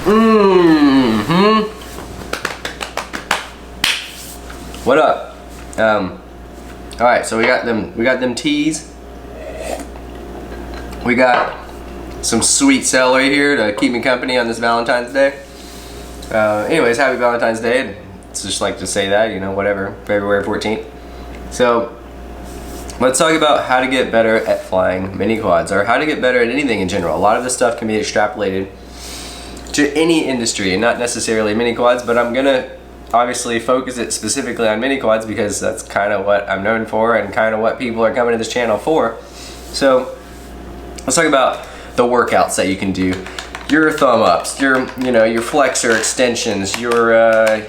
What up? All right, so we got them teas. We got some sweet celery here to keep me company on this Valentine's Day. Anyways, happy Valentine's Day. It's just like to say that, you know, whatever, February 14th. So let's talk about how to get better at flying mini quads, or how to get better at anything in general. A lot of this stuff can be extrapolated to any industry, and not necessarily mini quads, but I'm gonna obviously focus it specifically on mini quads because that's kind of what I'm known for and kind of what people are coming to this channel for. So let's talk about the workouts that you can do. Your thumb ups, your flexor extensions, your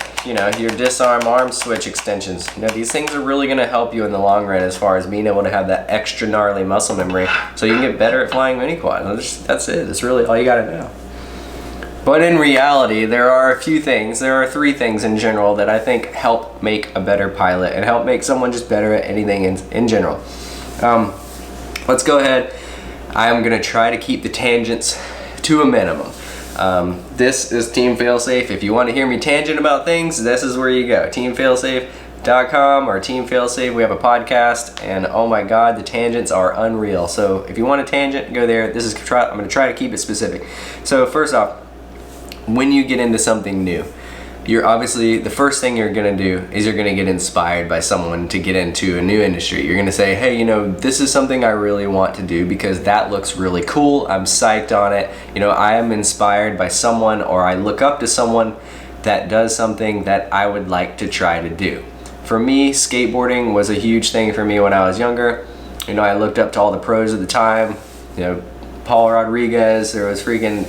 disarm arm switch extensions. You know, these things are really gonna help you in the long run as far as being able to have that extra gnarly muscle memory so you can get better at flying mini quad. That's it, that's really all you gotta know. But in reality, there are a few things, there are three things in general that I think help make a better pilot and help make someone just better at anything in general. Let's go ahead. I'm gonna try to keep the tangents to a minimum. This is Team Failsafe. If you want to hear me tangent about things, this is where you go. TeamFailsafe.com or Team Failsafe. We have a podcast, and oh my God, the tangents are unreal. So if you want a tangent, go there. I'm gonna try to keep it specific. So first off, when you get into something new, you're obviously, the first thing you're gonna do is you're gonna get inspired by someone to get into a new industry. You're gonna say, hey, you know, this is something I really want to do because that looks really cool. I'm psyched on it. You know, I am inspired by someone, or I look up to someone that does something that I would like to try to do. For me, skateboarding was a huge thing for me when I was younger. You know, I looked up to all the pros at the time. You know, Paul Rodriguez, there was freaking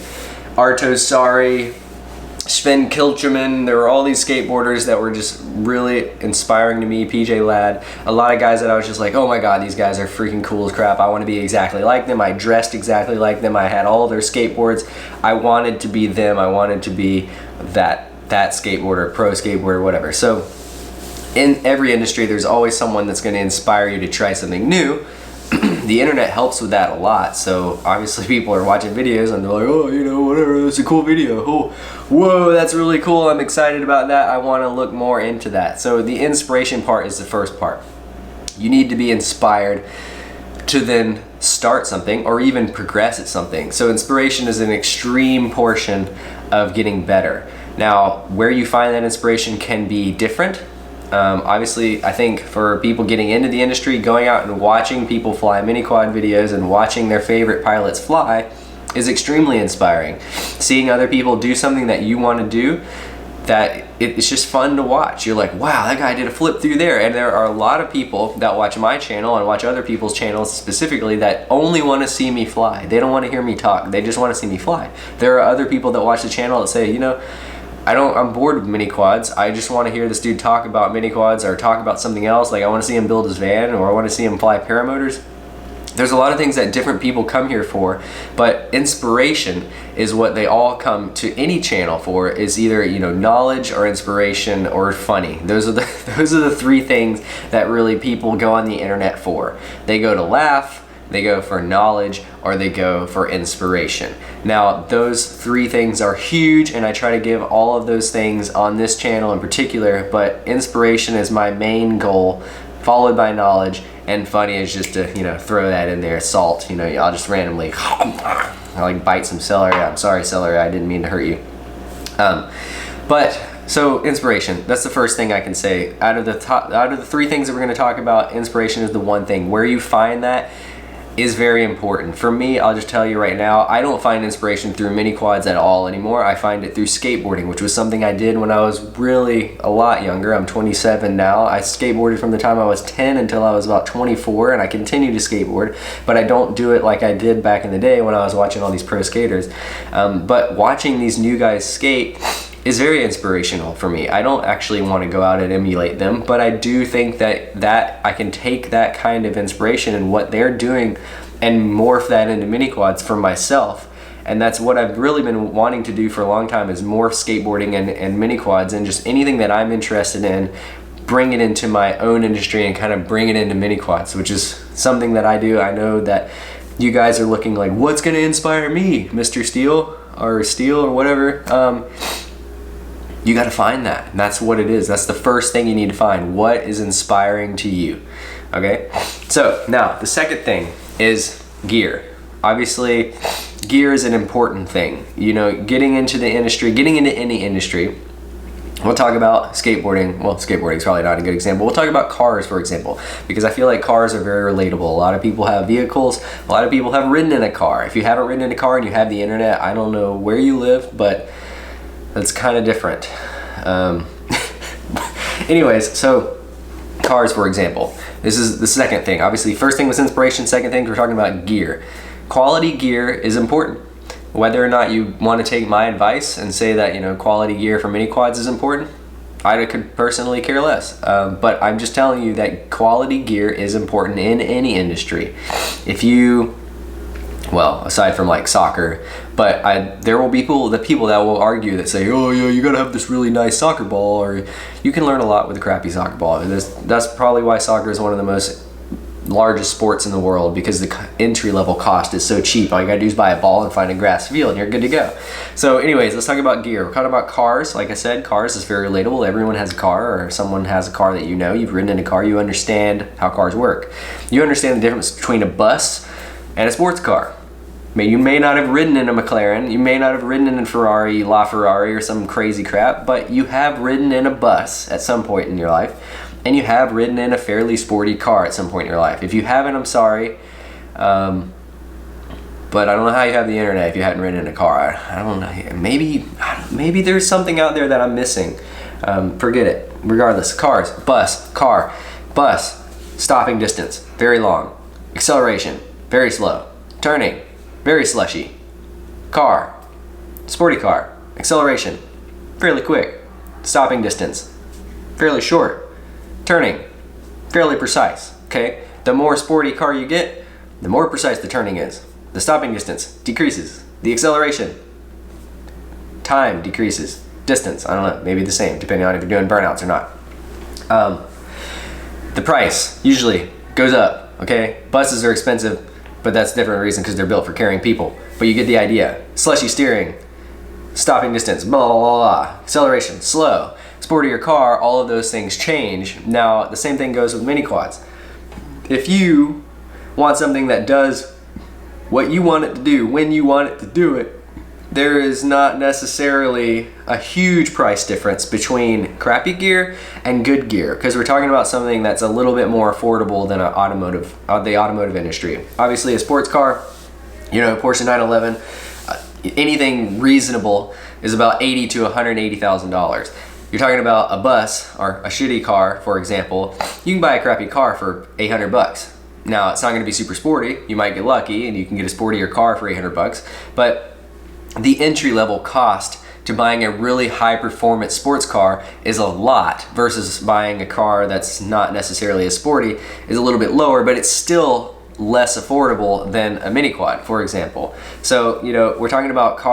Arto Sari, Sven Kilcherman. There were all these skateboarders that were just really inspiring to me, PJ Ladd. A lot of guys that I was just like, oh my God, these guys are freaking cool as crap. I want to be exactly like them. I dressed exactly like them. I had all their skateboards. I wanted to be them. I wanted to be that skateboarder, pro skateboarder, whatever. So in every industry, there's always someone that's going to inspire you to try something new. The internet helps with that a lot. So obviously people are watching videos and they're like, oh, you know, whatever, that's a cool video. Oh, whoa, that's really cool. I'm excited about that. I want to look more into that. So the inspiration part is the first part. You need to be inspired to then start something or even progress at something. So inspiration is an extreme portion of getting better. Now, where you find that inspiration can be different. Obviously, I think for people getting into the industry, going out and watching people fly mini quad videos and watching their favorite pilots fly is extremely inspiring. Seeing other people do something that you want to do, that it's just fun to watch. You're like, wow, that guy did a flip through there. And there are a lot of people that watch my channel and watch other people's channels specifically that only want to see me fly. They don't want to hear me talk. They just want to see me fly. There are other people that watch the channel that say, you know, I'm bored with mini quads. I just want to hear this dude talk about mini quads or talk about something else. Like I want to see him build his van, or I want to see him fly paramotors. There's a lot of things that different people come here for, but inspiration is what they all come to any channel for. Is either, you know, knowledge or inspiration or funny. Those are the three things that really people go on the internet for. They go to laugh, they go for knowledge, or they go for inspiration. Now, those three things are huge, and I try to give all of those things on this channel in particular, but inspiration is my main goal, followed by knowledge, and funny is just to, you know, throw that in there. Salt, you know, I'll just randomly like bite some celery. I'm sorry, celery, I didn't mean to hurt you. So inspiration, that's the first thing I can say. Out of the three things that we're going to talk about, inspiration is the one thing. Where you find that is very important. For me, I'll just tell you right now, I don't find inspiration through mini quads at all anymore. I find it through skateboarding, which was something I did when I was really a lot younger. I'm 27 now. I skateboarded from the time I was 10 until I was about 24, and I continue to skateboard, but I don't do it like I did back in the day when I was watching all these pro skaters. But watching these new guys skate is very inspirational for me. I don't actually want to go out and emulate them, but I do think that I can take that kind of inspiration and what they're doing and morph that into mini quads for myself. And that's what I've really been wanting to do for a long time, is morph skateboarding and mini quads and just anything that I'm interested in, bring it into my own industry and kind of bring it into mini quads, which is something that I do. I know that you guys are looking like, what's gonna inspire me, Mr. Steele? or Steele or whatever, you got to find that. And that's what it is. That's the first thing you need to find. What is inspiring to you? Okay. So now the second thing is gear. Obviously, gear is an important thing. You know, getting into the industry, getting into any industry. We'll talk about skateboarding. Well, skateboarding is probably not a good example. We'll talk about cars, for example, because I feel like cars are very relatable. A lot of people have vehicles. A lot of people have ridden in a car. If you haven't ridden in a car and you have the internet, I don't know where you live, but that's kind of different. Anyways, so cars, for example. This is the second thing. Obviously, first thing was inspiration. Second thing, we're talking about gear. Quality gear is important. Whether or not you want to take my advice and say that, you know, quality gear for mini quads is important, I could personally care less. But I'm just telling you that quality gear is important in any industry. If you, well, aside from like soccer, but there will be people that will argue that say, oh yeah, you gotta have this really nice soccer ball, or you can learn a lot with a crappy soccer ball. And that's probably why soccer is one of the most largest sports in the world, because the entry level cost is so cheap. All you gotta do is buy a ball and find a grass field and you're good to go. So anyways, let's talk about gear. We're talking about cars. Like I said, cars is very relatable. Everyone has a car, or someone has a car that you know. You've ridden in a car, you understand how cars work. You understand the difference between a bus and a sports car. You may not have ridden in a McLaren, you may not have ridden in a Ferrari, LaFerrari, or some crazy crap, but you have ridden in a bus at some point in your life, and you have ridden in a fairly sporty car at some point in your life. If you haven't, I'm sorry, but I don't know how you have the internet if you hadn't ridden in a car. I don't know, maybe there's something out there that I'm missing. Forget it. Regardless, cars, bus, stopping distance, very long, acceleration, very slow, turning, very slushy, car, sporty car, acceleration, fairly quick, stopping distance, fairly short, turning, fairly precise, okay? The more sporty car you get, the more precise the turning is. The stopping distance decreases, the acceleration, time decreases, distance, I don't know, maybe the same, depending on if you're doing burnouts or not. The price usually goes up, okay? Buses are expensive, but that's a different reason, because they're built for carrying people. But you get the idea. Slushy steering, stopping distance, blah, blah, blah, acceleration, slow, sportier car, all of those things change. Now, the same thing goes with mini quads. If you want something that does what you want it to do, when you want it to do it, there is not necessarily a huge price difference between crappy gear and good gear, because we're talking about something that's a little bit more affordable than the automotive industry. Obviously, a sports car, you know, Porsche 911, anything reasonable is about $80,000 to $180,000. You're talking about a bus or a shitty car, for example, you can buy a crappy car for $800. Now, it's not going to be super sporty. You might get lucky and you can get a sportier car for $800, but the entry-level cost to buying a really high-performance sports car is a lot, versus buying a car that's not necessarily as sporty is a little bit lower, but it's still less affordable than a mini quad, for example. So, you know, we're talking about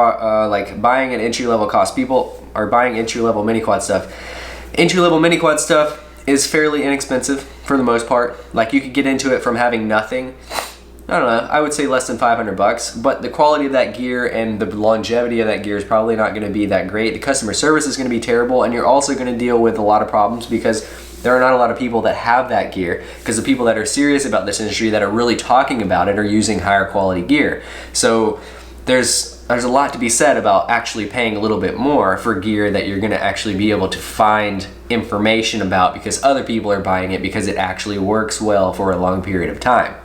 like buying an entry-level cost. People are buying entry-level mini quad stuff. Entry-level mini quad stuff is fairly inexpensive for the most part. Like, you could get into it from having nothing. I don't know, I would say less than $500, but the quality of that gear and the longevity of that gear is probably not going to be that great. The customer service is going to be terrible, and you're also going to deal with a lot of problems because there are not a lot of people that have that gear, because the people that are serious about this industry, that are really talking about it, are using higher quality gear. So there's a lot to be said about actually paying a little bit more for gear that you're going to actually be able to find information about, because other people are buying it because it actually works well for a long period of time.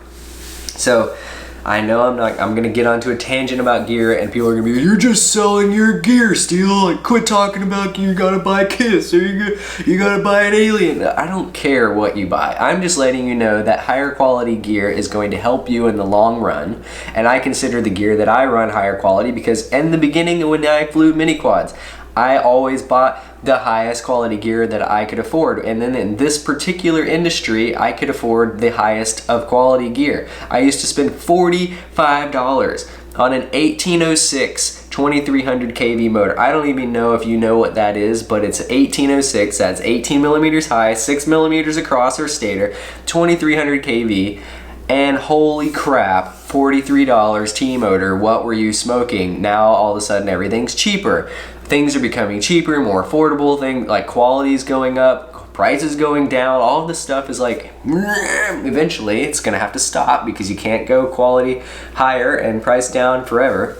So I know I'm gonna get onto a tangent about gear, and people are gonna be like, you're just selling your gear, Steele. Like, quit talking about gear. You gotta buy Kiss, or you gotta buy an Alien. I don't care what you buy. I'm just letting you know that higher quality gear is going to help you in the long run, and I consider the gear that I run higher quality, because in the beginning when I flew mini quads, I always bought the highest quality gear that I could afford. And then in this particular industry, I could afford the highest of quality gear. I used to spend $45 on an 1806 2300 kV motor. I don't even know if you know what that is, but it's 1806. That's 18 millimeters high, 6 millimeters across our stator, 2300 kV. And holy crap, $43 T-motor, what were you smoking? Now all of a sudden everything's cheaper. Things are becoming cheaper, more affordable, things like quality's going up, prices going down, all of this stuff is like, eventually it's gonna have to stop because you can't go quality higher and price down forever.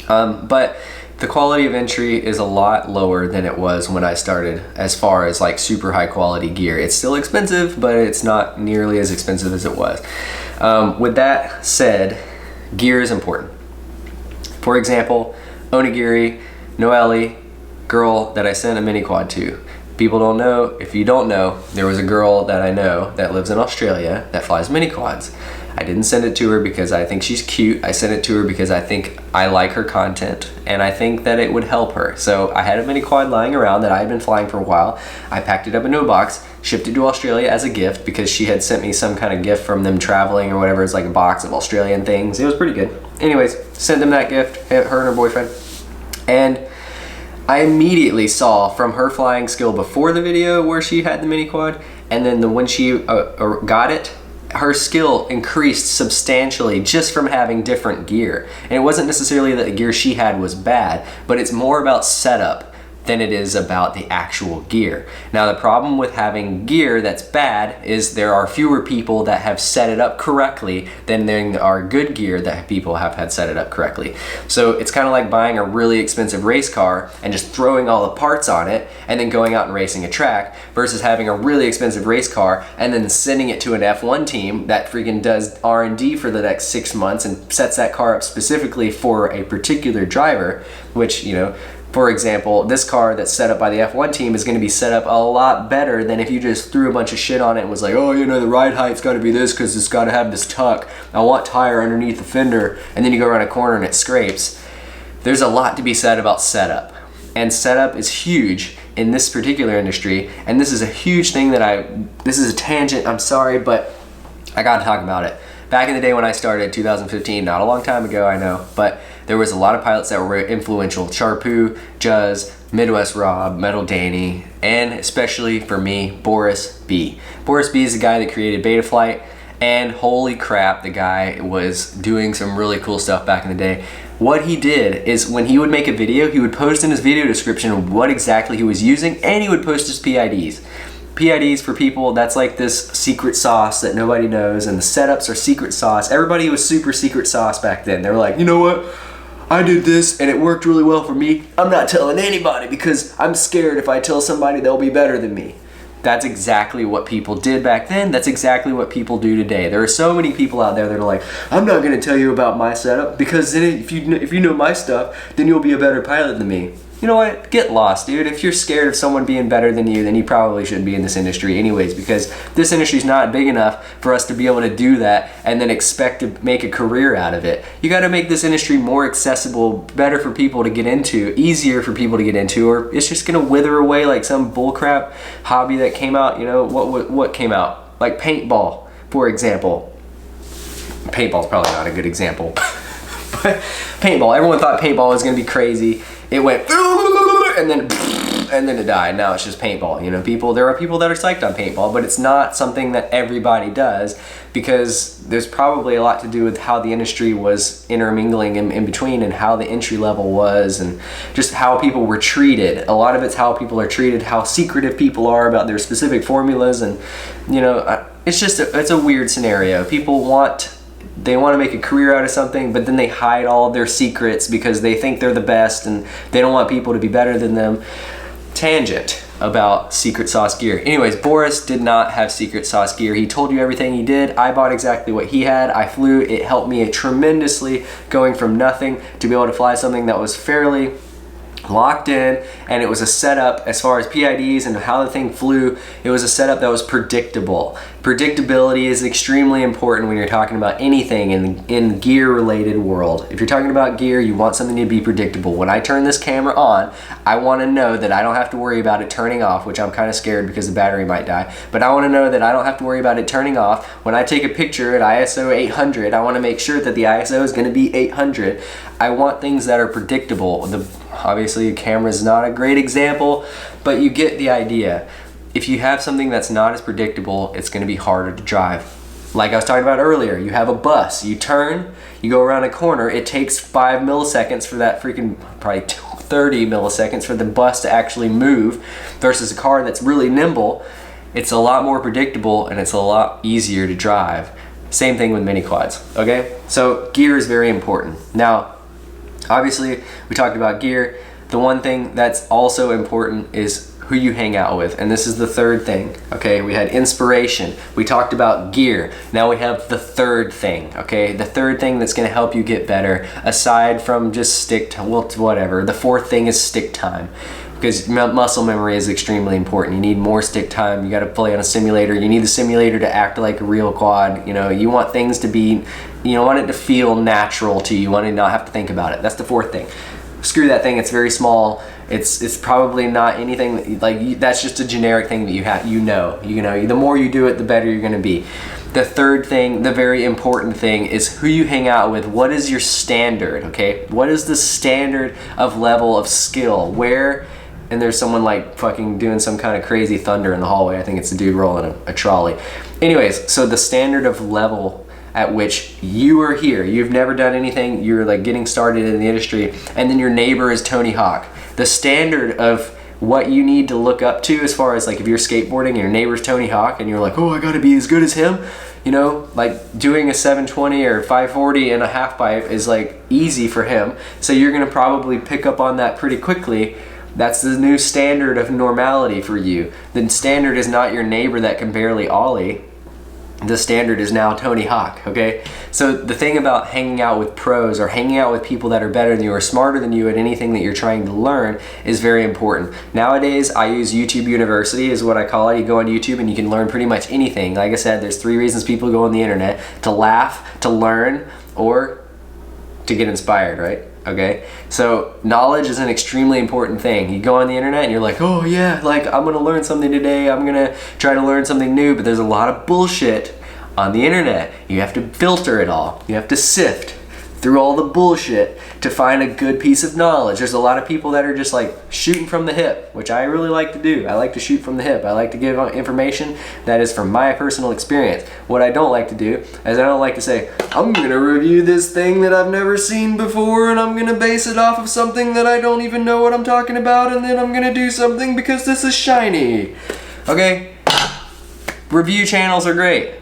But the quality of entry is a lot lower than it was when I started as far as like super high quality gear. It's still expensive, but it's not nearly as expensive as it was. With that said, gear is important. For example, Onigiri, Noelle, girl that I sent a mini quad to. People don't know, if you don't know, there was a girl that I know that lives in Australia that flies mini quads. I didn't send it to her because I think she's cute. I sent it to her because I think I like her content and I think that it would help her. So I had a mini quad lying around that I had been flying for a while. I packed it up into a box, shipped it to Australia as a gift because she had sent me some kind of gift from them traveling or whatever. It's like a box of Australian things. It was pretty good. Anyways, sent them that gift, her and her boyfriend. And I immediately saw from her flying skill before the video where she had the mini quad, and then when she got it, her skill increased substantially just from having different gear. And it wasn't necessarily that the gear she had was bad, but it's more about setup than it is about the actual gear. Now the problem with having gear that's bad is there are fewer people that have set it up correctly than there are good gear that people have had set it up correctly. So it's kind of like buying a really expensive race car and just throwing all the parts on it and then going out and racing a track versus having a really expensive race car and then sending it to an F1 team that freaking does R&D for the next 6 months and sets that car up specifically for a particular driver, which, you know, for example, this car that's set up by the F1 team is going to be set up a lot better than if you just threw a bunch of shit on it and was like, oh, you know, the ride height's got to be this because it's got to have this tuck. I want tire underneath the fender, and then you go around a corner and it scrapes. There's a lot to be said about setup, and setup is huge in this particular industry, and this is a huge thing that this is a tangent, I'm sorry, but I got to talk about it. Back in the day when I started, 2015, not a long time ago, I know, but there was a lot of pilots that were influential. Charpu, Juz, Midwest Rob, Metal Danny, and especially for me, Boris B. Boris B is the guy that created Betaflight, and holy crap, the guy was doing some really cool stuff back in the day. What he did is when he would make a video, he would post in his video description what exactly he was using, and he would post his PIDs. PIDs for people, that's like this secret sauce that nobody knows, and the setups are secret sauce. Everybody was super secret sauce back then. They were like, you know what? I did this and it worked really well for me. I'm not telling anybody because I'm scared if I tell somebody they'll be better than me. That's exactly what people did back then. That's exactly what people do today. There are so many people out there that are like, I'm not gonna tell you about my setup because then if you know my stuff, then you'll be a better pilot than me. You know what? Get lost, dude. If you're scared of someone being better than you, then you probably shouldn't be in this industry anyways, because this industry is not big enough for us to be able to do that and then expect to make a career out of it. You got to make this industry more accessible, better for people to get into, easier for people to get into, or it's just going to wither away like some bullcrap hobby that came out. You know, what came out? Like paintball, for example. Paintball's probably not a good example. But paintball, everyone thought paintball was going to be crazy. It went and then it died. Now it's just paintball. You know, there are people that are psyched on paintball, but it's not something that everybody does because there's probably a lot to do with how the industry was intermingling in between and how the entry level was and just how people were treated. A lot of it's how people are treated, how secretive people are about their specific formulas, and you know, it's a weird scenario. People want to make a career out of something, but then they hide all of their secrets because they think they're the best and they don't want people to be better than them. Tangent about secret sauce gear. Anyways, Boris did not have secret sauce gear. He told you everything he did. I bought exactly what he had. I flew. It helped me tremendously going from nothing to be able to fly something that was fairly locked in, and it was a setup as far as PIDs and how the thing flew. It was a setup that was predictable. Predictability is extremely important when you're talking about anything in gear related world. If you're talking about gear, you want something to be predictable. When I turn this camera on, I want to know that I don't have to worry about it turning off, which I'm kind of scared because the battery might die, but I want to know that I don't have to worry about it turning off. When I take a picture at ISO 800, I want to make sure that the ISO is going to be 800. I want things that are predictable. Obviously, a camera is not a great example, but you get the idea. If you have something that's not as predictable, it's going to be harder to drive. Like I was talking about earlier, you have a bus, you turn, you go around a corner, it takes 5 milliseconds for that freaking, probably 30 milliseconds for the bus to actually move, versus a car that's really nimble. It's a lot more predictable and it's a lot easier to drive. Same thing with mini quads, okay? So gear is very important. Now, obviously, we talked about gear. The one thing that's also important is who you hang out with, and this is the third thing, okay? We had inspiration, we talked about gear, now we have the third thing, okay? The third thing that's gonna help you get better, aside from just stick to, well, whatever. The fourth thing is stick time, because muscle memory is extremely important. You need more stick time. You gotta play on a simulator. You need the simulator to act like a real quad. You know, you want things to be, you want it to feel natural to you. You want to not have to think about it. That's the fourth thing. Screw that thing, it's very small. It's probably not anything, like, that's just a generic thing that you have, you know, the more you do it, the better you're gonna be. The third thing, the very important thing, is who you hang out with. What is your standard, okay? What is the standard of level of skill? Where, and there's someone like fucking doing some kind of crazy thunder in the hallway. I think it's a dude rolling a trolley. Anyways, so the standard of level at which you are here, you've never done anything, you're like getting started in the industry, and then your neighbor is Tony Hawk. The standard of what you need to look up to, as far as like if you're skateboarding and your neighbor's Tony Hawk and you're like, oh, I gotta be as good as him, you know, like doing a 720 or 540 and a half pipe is like easy for him, so you're gonna probably pick up on that pretty quickly. That's the new standard of normality for you. The standard is not your neighbor that can barely ollie. The standard is now Tony Hawk, okay? So the thing about hanging out with pros, or hanging out with people that are better than you or smarter than you at anything that you're trying to learn, is very important. Nowadays, I use YouTube University is what I call it. You go on YouTube and you can learn pretty much anything. Like I said, there's 3 reasons people go on the internet: to laugh, to learn, or to get inspired, right? Okay, so knowledge is an extremely important thing. You go on the internet and you're like, oh yeah, like I'm gonna learn something today, I'm gonna try to learn something new, but there's a lot of bullshit on the internet. You have to filter it all. You have to sift through all the bullshit to find a good piece of knowledge. There's a lot of people that are just like shooting from the hip, which I really like to do. I like to shoot from the hip. I like to give information that is from my personal experience. What I don't like to do is I don't like to say, I'm gonna review this thing that I've never seen before and I'm gonna base it off of something that I don't even know what I'm talking about, and then I'm gonna do something because this is shiny. Okay? Review channels are great,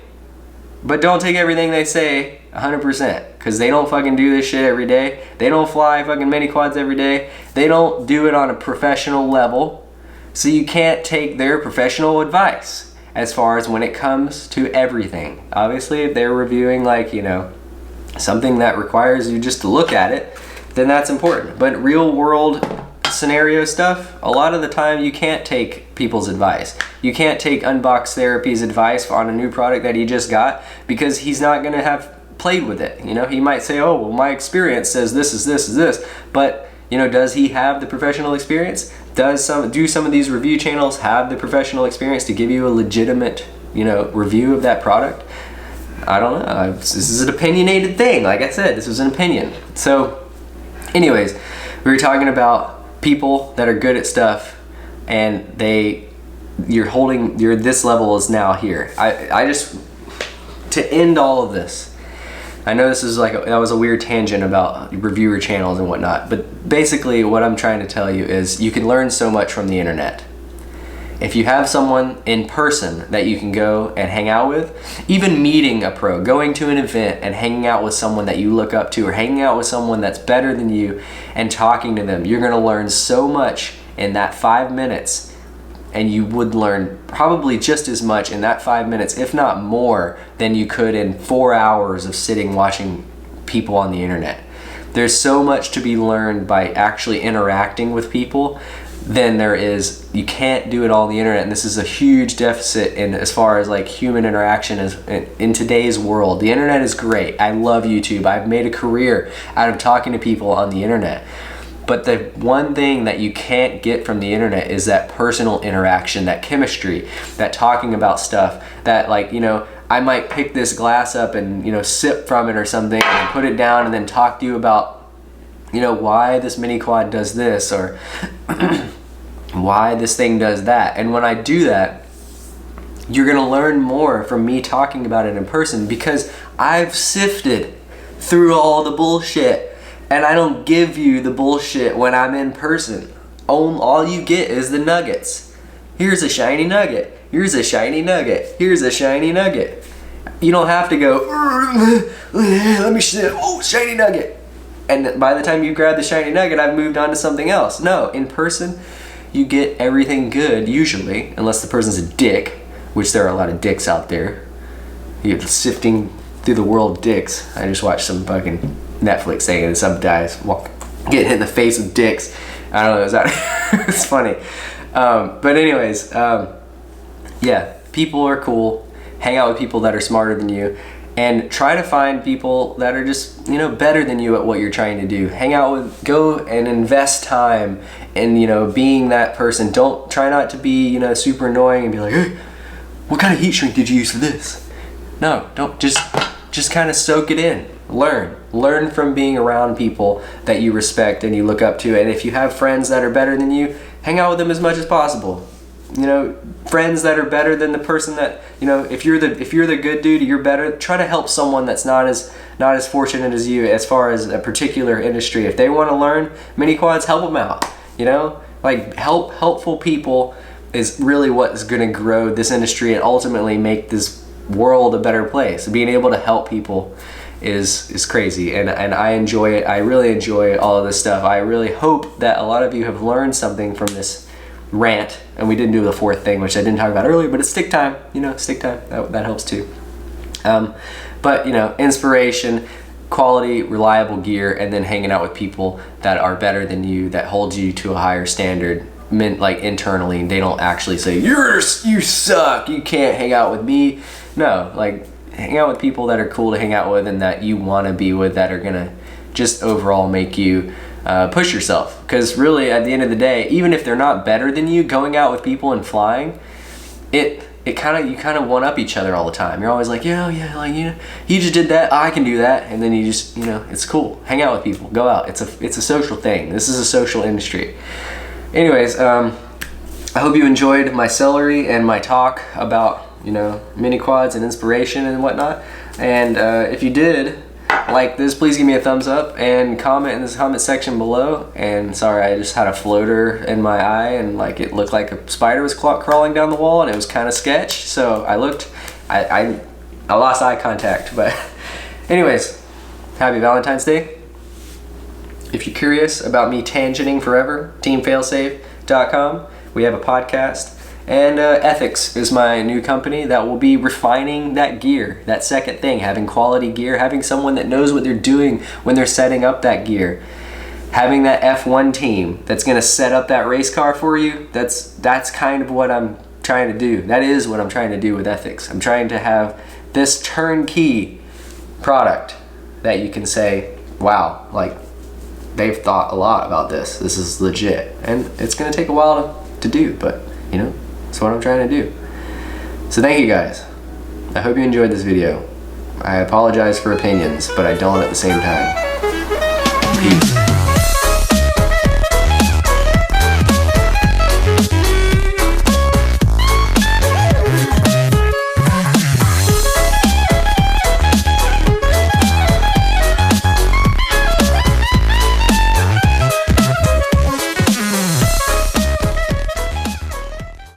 but don't take everything they say 100%, because they don't fucking do this shit every day. They don't fly fucking mini quads every day. They don't do it on a professional level. So you can't take their professional advice as far as when it comes to everything. Obviously, if they're reviewing, like, you know, something that requires you just to look at it, then that's important. But real world scenario stuff, a lot of the time you can't take people's advice. You can't take Unbox Therapy's advice on a new product that he just got, because he's not gonna have played with it. You know, he might say, oh, well, my experience says this is this is this, but you know, does he have the professional experience? Do some of these review channels have the professional experience to give you a legitimate, you know, review of that product? I don't know. This is an opinionated thing. Like I said, this is an opinion. So anyways, we were talking about people that are good at stuff, and this level is now here. I just, to end all of this, I know this is that was a weird tangent about reviewer channels and whatnot, but basically what I'm trying to tell you is you can learn so much from the internet. If you have someone in person that you can go and hang out with, even meeting a pro, going to an event and hanging out with someone that you look up to, or hanging out with someone that's better than you and talking to them, you're gonna learn so much in that 5 minutes, and you would learn probably just as much in that 5 minutes, if not more, than you could in 4 hours of sitting watching people on the internet. There's so much to be learned by actually interacting with people than there is, you can't do it all on the internet, and this is a huge deficit in as far as like human interaction is in today's world. The internet is great. I love YouTube. I've made a career out of talking to people on the internet. But the one thing that you can't get from the internet is that personal interaction, that chemistry, that talking about stuff, that, like, you know, I might pick this glass up and, you know, sip from it or something and put it down and then talk to you about, you know, why this mini quad does this, or why this thing does that. And when I do that, You're gonna learn more from me talking about it in person because I've sifted through all the bullshit, and I don't give you the bullshit when I'm in person. All you get is the nuggets. Here's a shiny nugget. Here's a shiny nugget. Here's a shiny nugget. You don't have to go, let me see, oh, shiny nugget. And by the time you grab the shiny nugget, I've moved on to something else. No, in person, you get everything good, usually, unless the person's a dick, which there are a lot of dicks out there. You're sifting through the world of dicks. I just watched some fucking Netflix thing and some guys getting hit in the face with dicks. I don't know, it's funny. But anyways, yeah, people are cool. Hang out with people that are smarter than you, and try to find people that are just, you know, better than you at what you're trying to do. Hang out with, go and invest time in, you know, being that person. Don't try not to be, you know, super annoying and be like, hey, what kind of heat shrink did you use for this? No, don't, just kind of soak it in. Learn from being around people that you respect and you look up to. And if you have friends that are better than you, hang out with them as much as possible. You know, friends that are better than the person that, you know, if you're the good dude, you're better. Try to help someone that's not as fortunate as you as far as a particular industry. If they want to learn mini quads, help them out. You know, like helpful people is really what is going to grow this industry and ultimately make this world a better place. Being able to help people is crazy, and I enjoy it. I really enjoy all of this stuff. I really hope that a lot of you have learned something from this rant, and we didn't do the fourth thing, which I didn't talk about earlier, but it's stick time. You know, stick time, that helps too. But you know, inspiration, quality, reliable gear, and then hanging out with people that are better than you, that hold you to a higher standard, like internally, and they don't actually say you suck, you can't hang out with me. No, like hang out with people that are cool to hang out with and that you want to be with, that are gonna just overall make you push yourself. Because really, at the end of the day, even if they're not better than you, going out with people and flying, you kind of one up each other all the time. You're always like, yeah, like, you know, he just did that, I can do that, and then you just, you know, it's cool. Hang out with people, go out. It's a social thing. This is a social industry. Anyways, I hope you enjoyed my celery and my talk about, you know, mini quads and inspiration and whatnot. And if you did like this, please give me a thumbs up and comment in this comment section below. And sorry, I just had a floater in my eye and like it looked like a spider was crawling down the wall, and it was kind of sketch. So I lost eye contact. But anyways, happy Valentine's Day. If you're curious about me tangenting forever, teamfailsafe.com. We have a podcast. And Ethics is my new company that will be refining that gear, that second thing, having quality gear, having someone that knows what they're doing when they're setting up that gear, having that F1 team that's going to set up that race car for you. That's kind of what I'm trying to do. That is what I'm trying to do with Ethics. I'm trying to have this turnkey product that you can say, wow, like they've thought a lot about this. This is legit. And it's going to take a while to do, but you know, that's what I'm trying to do. So thank you guys. I hope you enjoyed this video. I apologize for opinions, but I don't at the same time. Peace.